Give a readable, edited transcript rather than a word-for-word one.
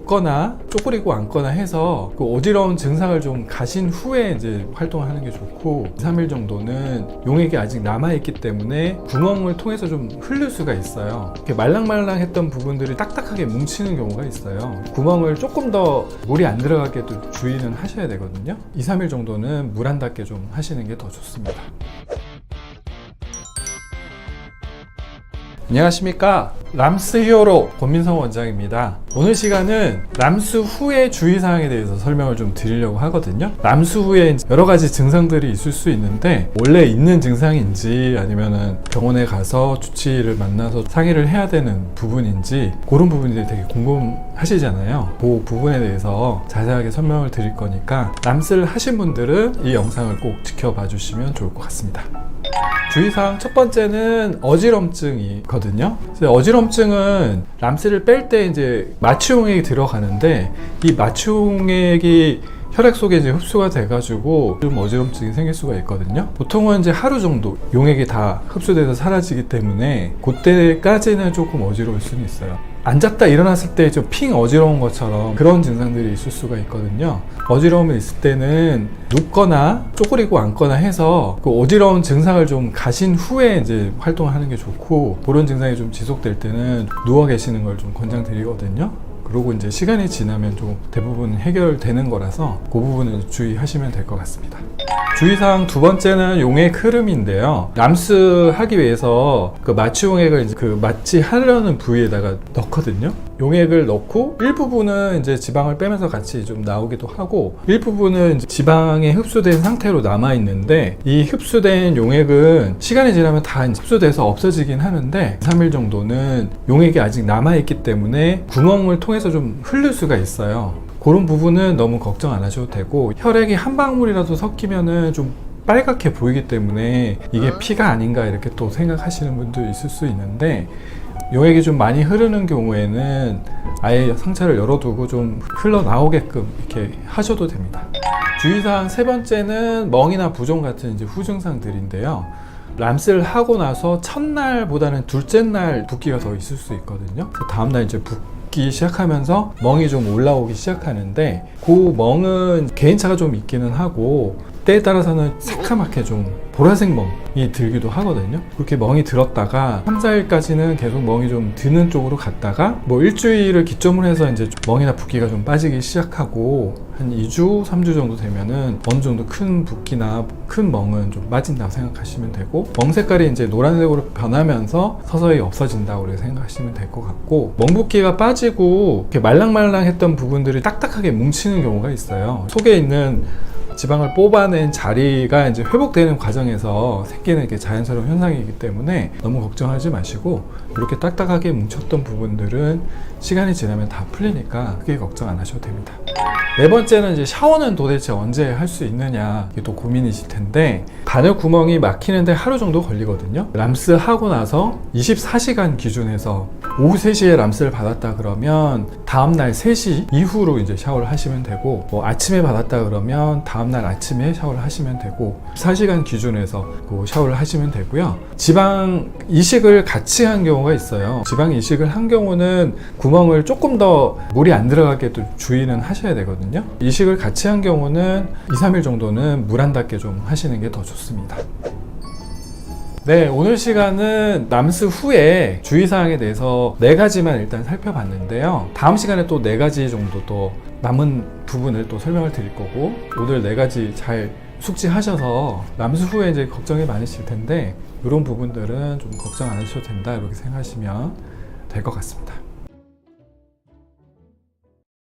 눕거나 쪼그리고 앉거나 해서 그 어지러운 증상을 좀 가신 후에 이제 활동을 하는 게 좋고, 3일 정도는 용액이 아직 남아있기 때문에 구멍을 통해서 좀 흐를 수가 있어요. 이렇게 말랑말랑했던 부분들이 딱딱하게 뭉치는 경우가 있어요. 구멍을 조금 더 물이 안 들어가게 또 주의는 하셔야 되거든요. 2, 3일 정도는 물 한 닿게 좀 하시는 게 더 좋습니다. 안녕하십니까, 람스 히어로 권민성 원장입니다. 오늘 시간은 람스 후의 주의사항에 대해서 설명을 좀 드리려고 하거든요. 람스 후에 여러 가지 증상들이 있을 수 있는데 원래 있는 증상인지 아니면은 병원에 가서 주치의를 만나서 상의를 해야 되는 부분인지 그런 부분들이 되게 궁금하시잖아요. 그 부분에 대해서 자세하게 설명을 드릴 거니까 람스를 하신 분들은 이 영상을 꼭 지켜봐 주시면 좋을 것 같습니다. 주의사항 첫 번째는 어지럼증이거든요. 어지럼증은 람스를 뺄 때 이제 마취용액이 들어가는데 이 마취용액이 혈액 속에 이제 흡수가 돼가지고 좀 어지럼증이 생길 수가 있거든요. 보통은 이제 하루 정도 용액이 다 흡수돼서 사라지기 때문에 그때까지는 조금 어지러울 수는 있어요. 앉았다 일어났을 때 좀 핑 어지러운 것처럼 그런 증상들이 있을 수가 있거든요. 어지러움이 있을 때는 눕거나 쪼그리고 앉거나 해서 그 어지러운 증상을 좀 가신 후에 이제 활동을 하는 게 좋고, 그런 증상이 좀 지속될 때는 누워 계시는 걸 좀 권장드리거든요. 그리고 이제 시간이 지나면 좀 대부분 해결되는 거라서 그 부분을 주의하시면 될 것 같습니다. 주의사항 두 번째는 용액 흐름인데요. 람스 하기 위해서 그 마취용액을 이제 그 마취하려는 부위에다가 넣거든요. 용액을 넣고 일부분은 이제 지방을 빼면서 같이 좀 나오기도 하고, 일부분은 이제 지방에 흡수된 상태로 남아 있는데, 이 흡수된 용액은 시간이 지나면 다 흡수돼서 없어지긴 하는데 3일 정도는 용액이 아직 남아 있기 때문에 구멍을 통해서 좀 흐를 수가 있어요. 그런 부분은 너무 걱정 안 하셔도 되고, 혈액이 한 방울이라도 섞이면은 좀 빨갛게 보이기 때문에 이게 피가 아닌가 이렇게 또 생각하시는 분도 있을 수 있는데, 용액이 좀 많이 흐르는 경우에는 아예 상처를 열어두고 좀 흘러나오게끔 이렇게 하셔도 됩니다. 주의사항 세 번째는 멍이나 부종 같은 이제 후증상들인데요. 람스를 하고 나서 첫날보다는 둘째 날 붓기가 더 있을 수 있거든요. 다음날 이제 붓기 시작하면서 멍이 좀 올라오기 시작하는데, 그 멍은 개인차가 좀 있기는 하고 때에 따라서는 새카맣게 좀 보라색 멍이 들기도 하거든요. 그렇게 멍이 들었다가 3, 4일까지는 계속 멍이 좀 드는 쪽으로 갔다가 뭐 일주일을 기점으로 해서 이제 멍이나 붓기가 좀 빠지기 시작하고, 한 2주, 3주 정도 되면은 어느 정도 큰 붓기나 큰 멍은 좀 빠진다고 생각하시면 되고, 멍 색깔이 이제 노란색으로 변하면서 서서히 없어진다고 그렇게 생각하시면 될 것 같고, 멍 붓기가 빠지고 이렇게 말랑말랑했던 부분들이 딱딱하게 뭉치는 경우가 있어요. 속에 있는 지방을 뽑아낸 자리가 이제 회복되는 과정에서 생기는 이렇게 자연스러운 현상이기 때문에 너무 걱정하지 마시고, 이렇게 딱딱하게 뭉쳤던 부분들은 시간이 지나면 다 풀리니까 크게 걱정 안 하셔도 됩니다. 네 번째는 이제 샤워는 도대체 언제 할 수 있느냐, 이게 또 고민이실 텐데, 바늘 구멍이 막히는데 하루 정도 걸리거든요. 람스 하고 나서 24시간 기준에서 오후 3시에 람스를 받았다 그러면 다음날 3시 이후로 이제 샤워를 하시면 되고, 뭐 아침에 받았다 그러면 다음날 아침에 샤워를 하시면 되고, 4시간 기준에서 그 샤워를 하시면 되고요. 지방 이식을 같이 한 경우가 있어요. 지방 이식을 한 경우는 구멍을 조금 더 물이 안 들어가게 또 주의는 하셔야 되거든요. 이식을 같이 한 경우는 2, 3일 정도는 물 한 닿게 좀 하시는 게 더 좋습니다. 네, 오늘 시간은 람스 후에 주의사항에 대해서 4가지만 일단 살펴봤는데요. 다음 시간에 또 4가지 정도 또 남은 부분을 또 설명을 드릴 거고, 오늘 4가지 잘 숙지하셔서 람스 후에 이제 걱정이 많으실 텐데, 이런 부분들은 좀 걱정 안 하셔도 된다 이렇게 생각하시면 될 것 같습니다.